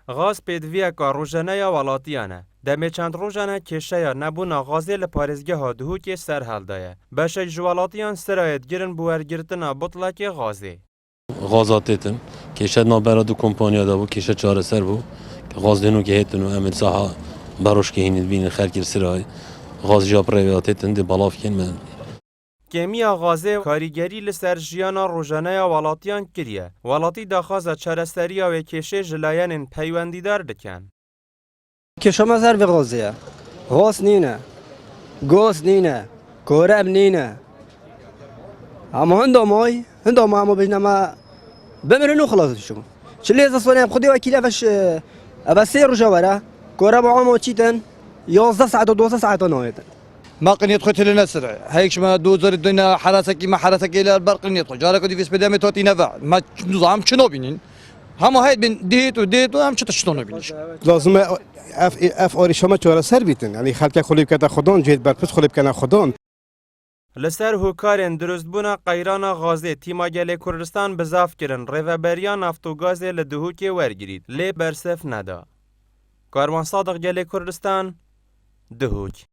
غاز پیدویه که روژنه یا ولاتیانه. دمی چند روژنه کشه یا نبونا غازی لپارزگه ها دهوکی سر حل دایه. بشه جوالاتیان سرایت گرن بوارگرتنا بطلک غازی. غازاتتن کشه نابراد و کمپانیا دا بو کشه چاره سر بو غاز دنو که هیتن و امید ساحا باروش که هینید بین خرکر سرای غاز جا پریواتتن دی بلاف کن من کمیا غازی کاریگری لسر جیانا روژانه یا ولاتیان کریه. ولاتی داخوازه چرستریا و کشه جلایان پیوندیدار دکن. کشه مزر به غازیه. غاز نینه. گاز نینه. کارب نینه. اما هندامای اما بجنما بمرنو خلاص شو. چلی از صنایع خودی وکیل افش افسیر رجواره. کارب عامو چیتن 11 ساعت و 12 ساعت نهایتن. ما قنيت قتل نسرع هيك ما دوزر الدنيا حراسك ما حراسك الى البرق قنيت جارك دي في سبدامي توتي نفع ما نظام شنو بينين هم هاي بين ديت وديت وهم شتشتونو بينش لازم اف آریشما چهار سر بیتن یعنی خلک خلیب کتا خودان جهت برپس خلیب کنا خودان لسر هوکارن درست بونا قیرانا غازی تیما گل کردستان بزاف کرن ریوبریا نفتوگاز لدهوکی ورگرید لی برسف ندا کاروان صادق گل کردستان دهوک